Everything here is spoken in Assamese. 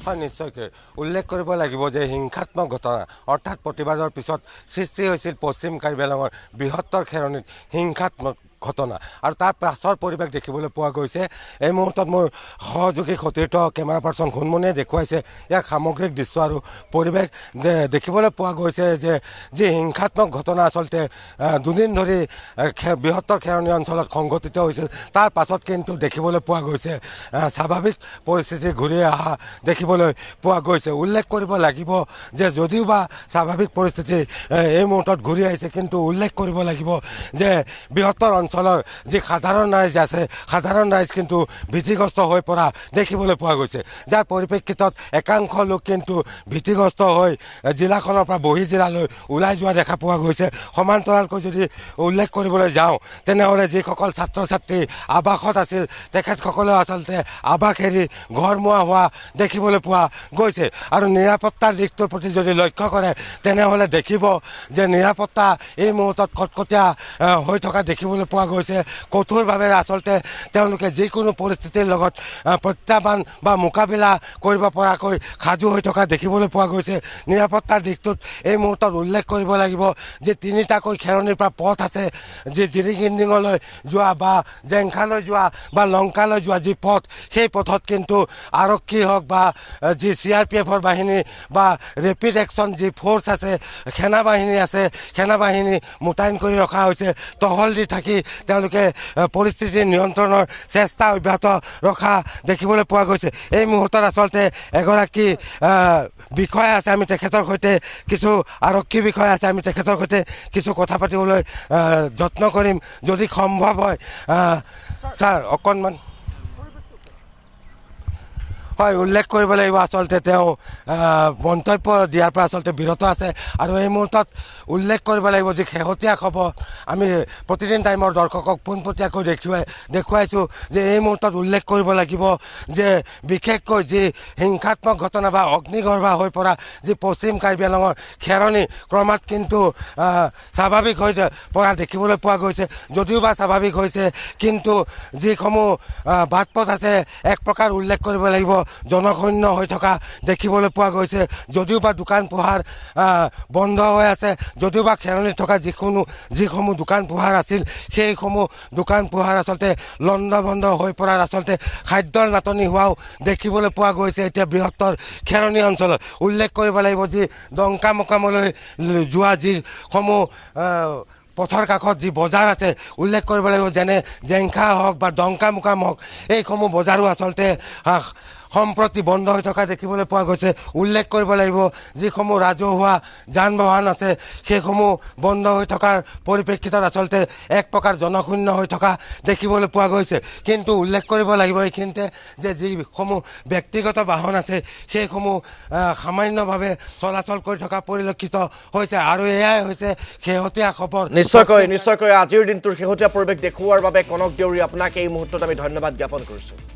হয় নিশ্চয়কৈ উল্লেখ কৰিব লাগিব যে হিংসাত্মক ঘটনা অৰ্থাৎ প্ৰতিবাদৰ পিছত সৃষ্টি হৈছিল পশ্চিম কাৰ্বি আংলঙৰ বৃহত্তৰ খেৰণিত হিংসাত্মক ঘটনা আৰু তাৰ পাছৰ পৰিৱেশ দেখিবলৈ পোৱা গৈছে। এই মুহূৰ্তত মোৰ সহযোগী সতীৰ্থ কেমেৰা পাৰ্চন ঘুণমণিয়ে দেখুৱাইছে ইয়াৰ সামগ্ৰিক দৃশ্য আৰু পৰিৱেশ দেখিবলৈ পোৱা গৈছে যে যি হিংসাত্মক ঘটনা আচলতে দুদিন ধৰি বৃহত্তৰ খেৰণি অঞ্চলত সংঘটিত হৈছিল তাৰ পাছত কিন্তু দেখিবলৈ পোৱা গৈছে স্বাভাৱিক পৰিস্থিতি ঘূৰি অহা দেখিবলৈ পোৱা গৈছে। উল্লেখ কৰিব লাগিব যে যদিও বা স্বাভাৱিক পৰিস্থিতি এই মুহূৰ্তত ঘূৰি আহিছে কিন্তু উল্লেখ কৰিব লাগিব যে বৃহত্তৰ অঞ্চলৰ যি সাধাৰণ ৰাইজ আছে সাধাৰণ ৰাইজ কিন্তু ভীতিগ্ৰস্ত হৈ পৰা দেখিবলৈ পোৱা গৈছে, যাৰ পৰিপ্ৰেক্ষিতত একাংশ লোক কিন্তু ভীতিগ্ৰস্ত হৈ জিলাখনৰ পৰা বহি জিলালৈ ওলাই যোৱা দেখা পোৱা গৈছে। সমান্তৰালকৈ যদি উল্লেখ কৰিবলৈ যাওঁ তেনেহ'লে যিসকল ছাত্ৰ ছাত্ৰী আৱাসত আছিল তেখেতসকলেও আচলতে আৱাস এৰি ঘৰমুৱা হোৱা দেখিবলৈ পোৱা গৈছে আৰু নিৰাপত্তাৰ দিশটোৰ প্ৰতি যদি লক্ষ্য কৰে তেনেহ'লে দেখিব যে নিৰাপত্তা এই মুহূৰ্তত কটকটীয়া হৈ থকা দেখিবলৈ পোৱা গৈছে। কঠোৰভাৱে আচলতে তেওঁলোকে যিকোনো পৰিস্থিতিৰ লগত প্ৰত্যাহ্বান বা মোকাবিলা কৰিব পৰাকৈ সাজু হৈ থকা দেখিবলৈ পোৱা গৈছে। নিৰাপত্তাৰ দিশটোত এই মুহূৰ্তত উল্লেখ কৰিব লাগিব যে তিনিটাকৈ খেৰণিৰ পৰা পথ আছে, যি জিৰিগিন্দিঙলৈ যোৱা বা জেংখালৈ যোৱা বা লংকালৈ যোৱা যি পথ সেই পথত কিন্তু আৰক্ষী হওক বা যি CRPFৰ বাহিনী বা ৰেপিড একশ্যন যি ফ'ৰ্চ আছে সেনাবাহিনী আছে সেনাবাহিনী মোতায়েন কৰি ৰখা হৈছে। টহল দি থাকি তেওঁলোকে পৰিস্থিতি নিয়ন্ত্ৰণৰ চেষ্টা অব্যাহত ৰখা দেখিবলৈ পোৱা গৈছে। এই মুহূৰ্তত আচলতে এগৰাকী বিষয়া আছে, আমি তেখেতৰ সৈতে কিছু আৰক্ষী বিষয়া আছে, আমি তেখেতৰ সৈতে কিছু কথা পাতিবলৈ যত্ন কৰিম যদি সম্ভৱ হয়। ছাৰ অকণমান হয় উল্লেখ কৰিব লাগিব আচলতে তেওঁ মন্তব্য দিয়াৰ পৰা আচলতে বিৰত আছে আৰু এই মুহূৰ্তত উল্লেখ কৰিব লাগিব যে শেহতীয়া খবৰ আমি প্ৰতিদিন টাইমৰ দৰ্শকক পোনপটীয়াকৈ দেখুৱাইছোঁ যে এই মুহূৰ্তত উল্লেখ কৰিব লাগিব যে বিশেষকৈ যি হিংসাত্মক ঘটনা বা অগ্নিগৰ্ভা হৈ পৰা যি পশ্চিম কাৰ্বি আংলঙৰ খেৰণি ক্ৰমাৎ কিন্তু স্বাভাৱিক হৈ পৰা দেখিবলৈ পোৱা গৈছে। যদিও বা স্বাভাৱিক হৈছে কিন্তু যিসমূহ বাট পথ আছে এক প্ৰকাৰ উল্লেখ কৰিব লাগিব জনশূন্য হৈ থকা দেখিবলৈ পোৱা গৈছে। যদিও বা দোকান পোহাৰ বন্ধ হৈ আছে, যদিও বা খেৰণিত থকা যিসমূহ দোকান পোহাৰ আছিল সেইসমূহ দোকান পোহাৰ আচলতে লণ্ডভণ্ড হৈ পৰাৰ আচলতে খাদ্যৰ নাটনি হোৱাও দেখিবলৈ পোৱা গৈছে এতিয়া বৃহত্তৰ খেৰণি অঞ্চলত। উল্লেখ কৰিব লাগিব যি ডংকা মোকামলৈ যোৱা যিসমূহ পথৰ কাষত যি বজাৰ আছে উল্লেখ কৰিব লাগিব যেনে জেংখা হওক বা ডংকা মোকাম হওক এইসমূহ বজাৰো আচলতে সম্প্ৰতি বন্ধ হৈ থকা দেখিবলৈ পোৱা গৈছে। উল্লেখ কৰিব লাগিব যিসমূহ ৰাজহুৱা যান বাহন আছে সেইসমূহ বন্ধ হৈ থকাৰ পৰিপ্ৰেক্ষিতত আচলতে এক প্ৰকাৰ জনশূন্য হৈ থকা দেখিবলৈ পোৱা গৈছে। কিন্তু উল্লেখ কৰিব লাগিব এইখিনিতে যে যিসমূহ ব্যক্তিগত বাহন আছে সেইসমূহ সামান্যভাৱে চলাচল কৰি থকা পৰিলক্ষিত হৈছে আৰু এয়াই হৈছে শেহতীয়া খবৰ। নিশ্চয়কৈ আজিৰ দিনটোৰ শেহতীয়া পৰিৱেশ দেখুওৱাৰ বাবে কনক দেউৰী আপোনাক এই মুহূৰ্তত আমি ধন্যবাদ জ্ঞাপন কৰিছোঁ।